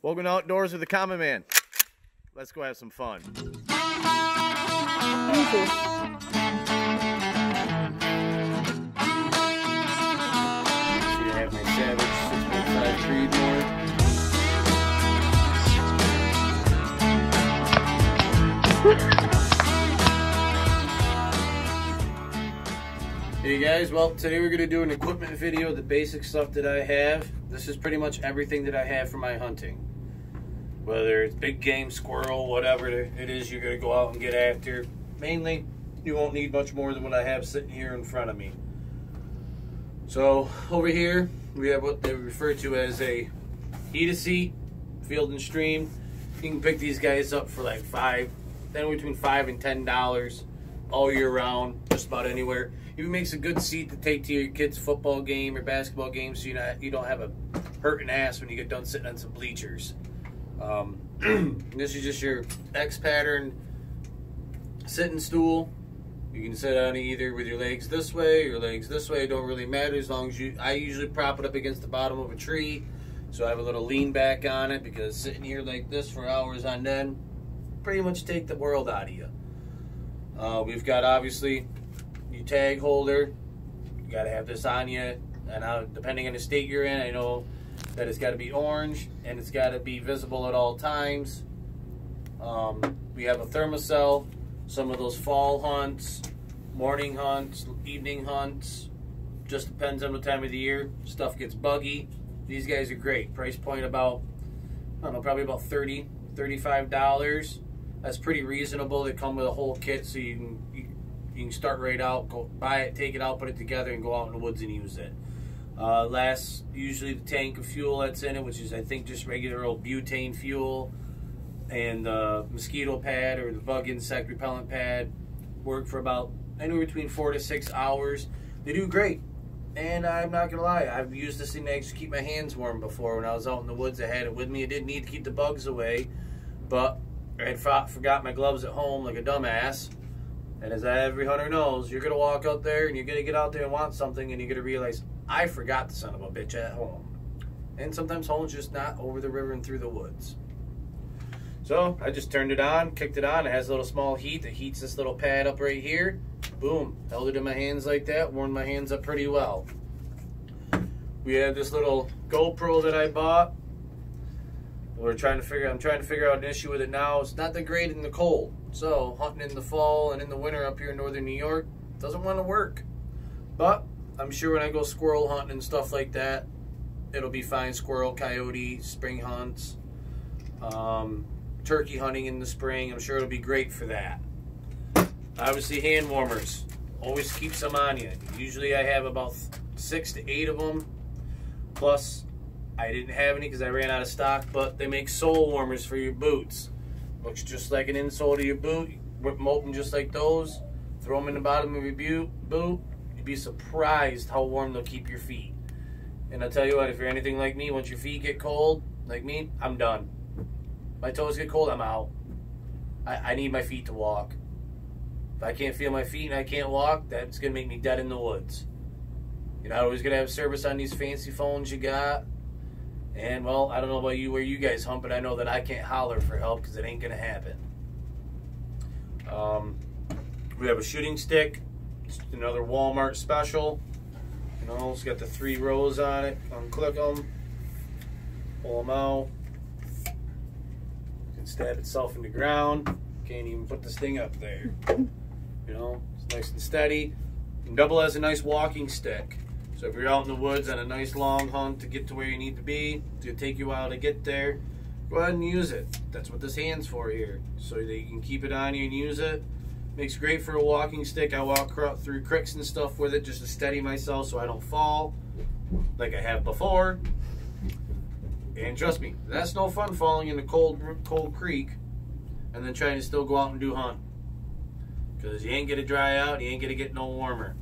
Welcome to Outdoors with the Common Man. Let's go have some fun. I have my Savage 6.5 Creedmoor. Hey guys, well today we're going to do an equipment video, the basic stuff that I have. This is pretty much everything that I have for my hunting. Whether it's big game, squirrel, whatever it is you're going to go out and get after. Mainly, you won't need much more than what I have sitting here in front of me. So over here we have what they refer to as a heat a seat, Field and Stream. You can pick these guys up for like anywhere between $5 and $10 all year round, just about anywhere. Even makes a good seat to take to your kid's football game or basketball game, so you don't have a hurting ass when you get done sitting on some bleachers. This is just your X pattern sitting stool. You can sit on it either with your legs this way or your legs this way. It don't really matter as long as I usually prop it up against the bottom of a tree, so I have a little lean back on it, because sitting here like this for hours on end pretty much take the world out of you. We've got obviously your tag holder. You got to have this on you, and depending on the state you're in, I know that it's got to be orange and it's got to be visible at all times. We have a thermos. Some of those fall hunts, morning hunts, evening hunts, just depends on the time of the year. Stuff gets buggy. These guys are great. Price point about, I don't know, probably about $30, $35. That's pretty reasonable. They come with a whole kit, so you can start right out, go buy it, take it out, put it together, and go out in the woods and use it. Last, usually the tank of fuel that's in it, which is I think just regular old butane fuel, and the mosquito pad or the bug insect repellent pad work for about anywhere between 4 to 6 hours. They do great, and I'm not gonna lie, I've used this thing to actually keep my hands warm before. When I was out in the woods, I had it with me. I didn't need to keep the bugs away, but I had forgot my gloves at home like a dumbass. And as every hunter knows, you're gonna walk out there and you're gonna get out there and want something, and you're gonna realize, I forgot the son of a bitch at home. And sometimes home's just not over the river and through the woods. So I just turned it on, kicked it on. It has a little small heat that heats this little pad up right here. Boom, held it in my hands like that, warmed my hands up pretty well. We have this little GoPro that I bought. I'm trying to figure out an issue with it now. It's not that great in the cold. So hunting in the fall and in the winter up here in northern New York doesn't want to work. But I'm sure when I go squirrel hunting and stuff like that, it'll be fine. Squirrel, coyote, spring hunts, turkey hunting in the spring. I'm sure it'll be great for that. Obviously hand warmers. Always keep some on you. Usually I have about 6 to 8 of them. Plus, I didn't have any because I ran out of stock, but they make sole warmers for your boots. Looks just like an insole to your boot. Whip them open just like those. Throw them in the bottom of your boot. You'd be surprised how warm they'll keep your feet. And I'll tell you what, if you're anything like me, once your feet get cold, like me, I'm done. My toes get cold, I'm out. I need my feet to walk. If I can't feel my feet and I can't walk, that's going to make me dead in the woods. You're not always going to have service on these fancy phones you got. And, well, I don't know about you, where you guys hunt, but I know that I can't holler for help because it ain't going to happen. We have a shooting stick. It's another Walmart special. You know, it's got the 3 rows on it. Unclick them. Pull them out. It can stab itself in the ground. Can't even put this thing up there. You know, it's nice and steady. And double as a nice walking stick. So if you're out in the woods on a nice long hunt to get to where you need to be, it's going to take you a while to get there, go ahead and use it. That's what this hand's for here. So that you can keep it on you and use it. Makes great for a walking stick. I walk through creeks and stuff with it just to steady myself so I don't fall like I have before. And trust me, that's no fun falling in a cold creek and then trying to still go out and do hunt. Because you ain't going to dry out, you ain't going to get no warmer.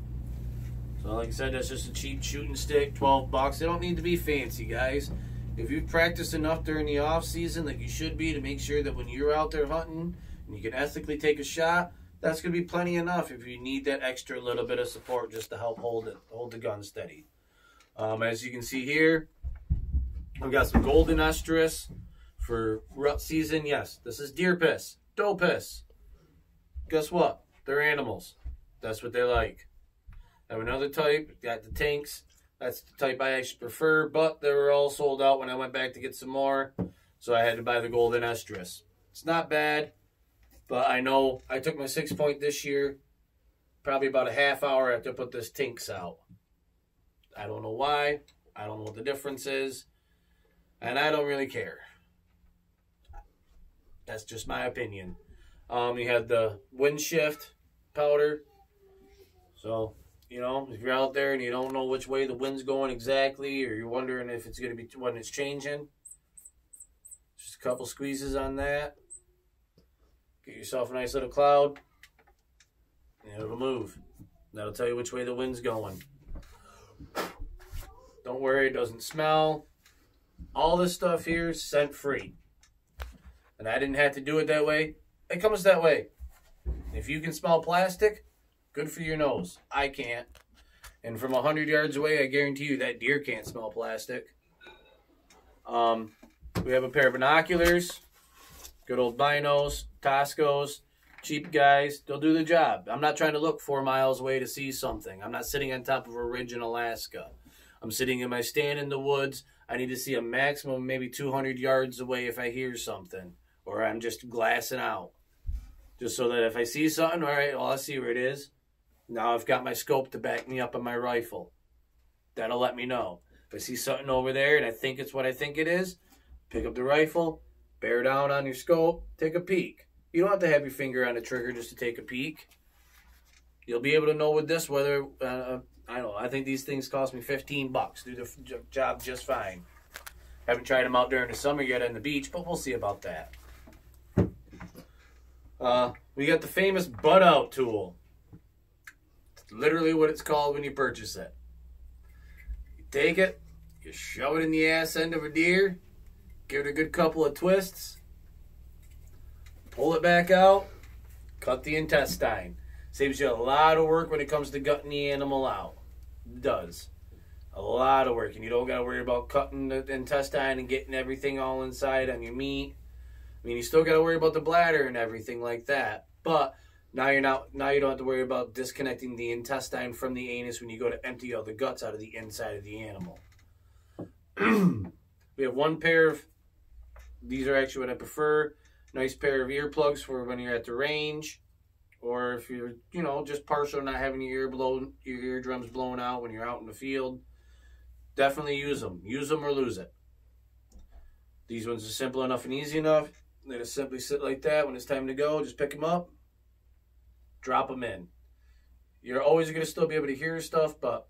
So like I said, that's just a cheap shooting stick, 12 bucks. They don't need to be fancy, guys. If you've practiced enough during the off season that you should be to make sure that when you're out there hunting and you can ethically take a shot, that's going to be plenty enough if you need that extra little bit of support just to help hold the gun steady. As you can see here, I've got some golden estrus, For rut season, yes, this is deer piss, doe piss. Guess what? They're animals. That's what they like. I have another type, got the tanks. That's the type I actually prefer, but they were all sold out when I went back to get some more, so I had to buy the golden estrus. It's not bad, but I know I took my 6-point this year, probably about a half hour after I put this tinks out. I don't know why. I don't know what the difference is, and I don't really care. That's just my opinion. You had the wind shift powder, so you know, if you're out there and you don't know which way the wind's going exactly, or you're wondering if it's going to be when it's changing, just a couple squeezes on that. Get yourself a nice little cloud, and it'll move. That'll tell you which way the wind's going. Don't worry, it doesn't smell. All this stuff here is scent free. And I didn't have to do it that way. It comes that way. If you can smell plastic, good for your nose. I can't. And from 100 yards away, I guarantee you that deer can't smell plastic. We have a pair of binoculars. Good old binos, Toscos, cheap guys. They'll do the job. I'm not trying to look 4 miles away to see something. I'm not sitting on top of a ridge in Alaska. I'm sitting in my stand in the woods. I need to see a maximum maybe 200 yards away if I hear something. Or I'm just glassing out. Just so that if I see something, all right, well, I see where it is. Now I've got my scope to back me up on my rifle. That'll let me know. If I see something over there and I think it's what I think it is, pick up the rifle, bear down on your scope, take a peek. You don't have to have your finger on the trigger just to take a peek. You'll be able to know with this whether, I don't know, I think these things cost me $15. Do the job just fine. Haven't tried them out during the summer yet on the beach, but we'll see about that. We got the famous butt out tool. It's literally what it's called when you purchase it. You take it, you shove it in the ass end of a deer, give it a good couple of twists, pull it back out, cut the intestine. Saves you a lot of work when it comes to gutting the animal out. It does. A lot of work, and you don't got to worry about cutting the intestine and getting everything all inside on your meat. I mean, you still got to worry about the bladder and everything like that, but now you don't have to worry about disconnecting the intestine from the anus when you go to empty all the guts out of the inside of the animal. We have one pair of, these are actually what I prefer, nice pair of earplugs for when you're at the range, or if you're, you know, just partial not having your eardrums blown out when you're out in the field. Definitely use them. Use them or lose it. These ones are simple enough and easy enough. They just simply sit like that. When it's time to go, just pick them up, drop them in. You're always going to still be able to hear stuff, but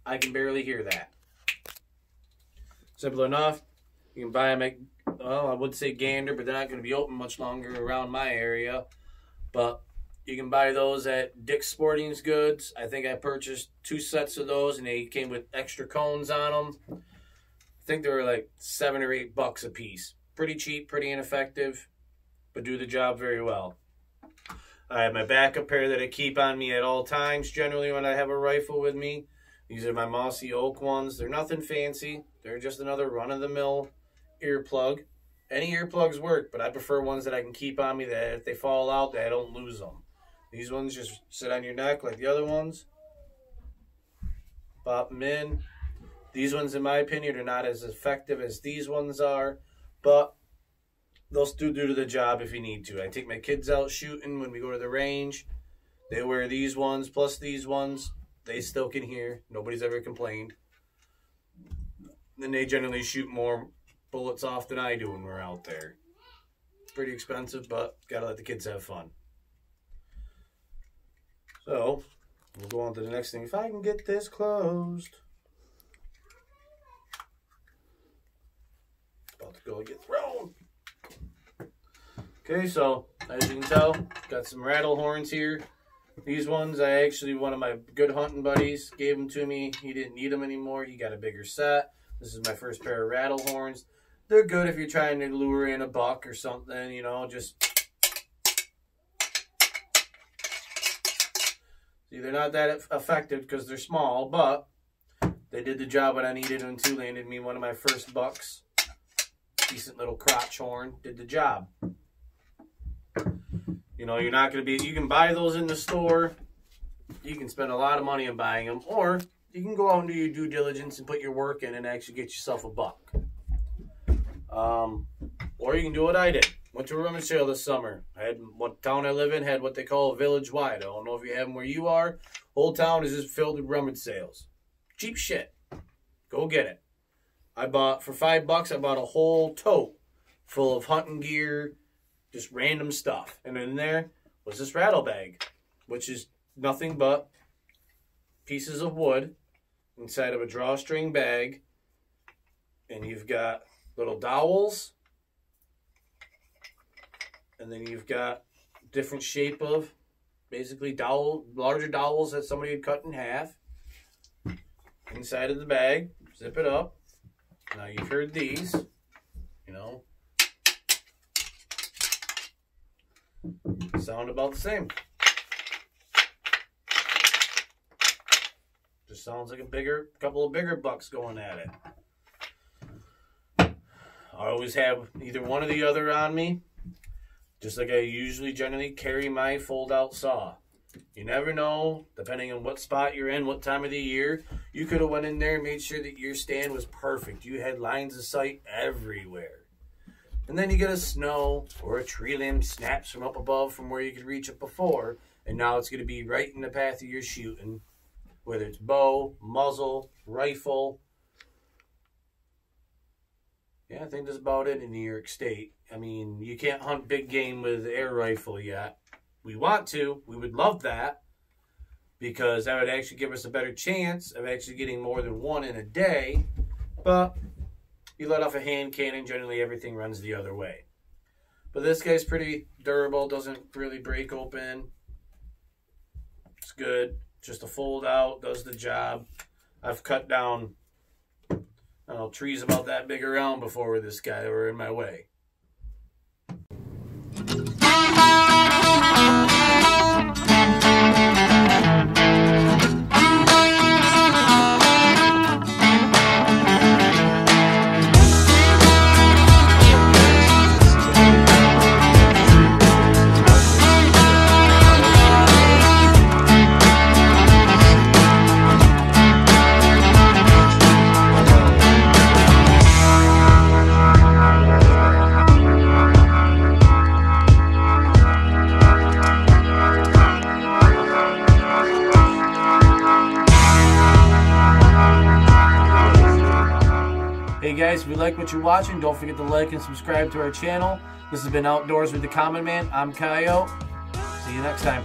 I can barely hear that. Simple enough. You can buy them at, well, I would say Gander, but they're not going to be open much longer around my area. But you can buy those at Dick's Sporting Goods. I think I purchased 2 sets of those, and they came with extra cones on them. I think they were like $7 or $8 a piece. Pretty cheap, pretty ineffective, but do the job very well. I have my backup pair that I keep on me at all times, generally when I have a rifle with me. These are my mossy oak ones. They're nothing fancy. They're just another run-of-the-mill earplug. Any earplugs work, but I prefer ones that I can keep on me that if they fall out, that I don't lose them. These ones just sit on your neck like the other ones. Pop them in. These ones, in my opinion, are not as effective as these ones are, but they'll still do the job if you need to. I take my kids out shooting when we go to the range. They wear these ones plus these ones. They still can hear. Nobody's ever complained. And they generally shoot more bullets off than I do when we're out there. Pretty expensive, but gotta let the kids have fun. So, we'll go on to the next thing. If I can get this closed. About to go get thrown. Okay, so as you can tell, got some rattle horns here. These ones, one of my good hunting buddies gave them to me. He didn't need them anymore. He got a bigger set. This is my first pair of rattle horns. They're good if you're trying to lure in a buck or something, you know, just. See, they're not that effective because they're small, but they did the job when I needed them to. Landed me one of my first bucks decent little crotch horn. Did the job. You know, you're not going to be, you can buy those in the store. You can spend a lot of money on buying them, or you can go out and do your due diligence and put your work in and actually get yourself a buck. Or you can do what I did. Went to a rummage sale this summer. I had, what town I live in had what they call a village wide. I don't know if you have them where you are. Whole town is just filled with rummage sales. Cheap shit. Go get it. I bought, for $5, I bought a whole tote full of hunting gear, just random stuff. And in there was this rattle bag, which is nothing but pieces of wood inside of a drawstring bag. And you've got little dowels. And then you've got different shape of, basically larger dowels that somebody had cut in half. Inside of the bag, zip it up. Now you've heard these, you know, sound about the same. Just sounds like a couple of bigger bucks going at it. I always have either one or the other on me, just like I usually generally carry my fold-out saw. You never know, depending on what spot you're in, what time of the year. You could have went in there and made sure that your stand was perfect. You had lines of sight everywhere. And then you get a snow or a tree limb snaps from up above from where you could reach it before, and now it's going to be right in the path of your shooting, whether it's bow, muzzle, rifle. Yeah, I think that's about it in New York State. I mean, you can't hunt big game with air rifle yet. We want to. We would love that, because that would actually give us a better chance of actually getting more than one in a day. But you let off a hand cannon, generally everything runs the other way. But this guy's pretty durable, doesn't really break open. It's good. Just a fold out, does the job. I've cut down, I don't know, trees about that big around before with this guy that were in my way. Hey guys, if you like what you're watching, don't forget to like and subscribe to our channel. This has been Outdoors with the Common Man. I'm Coyote. See you next time.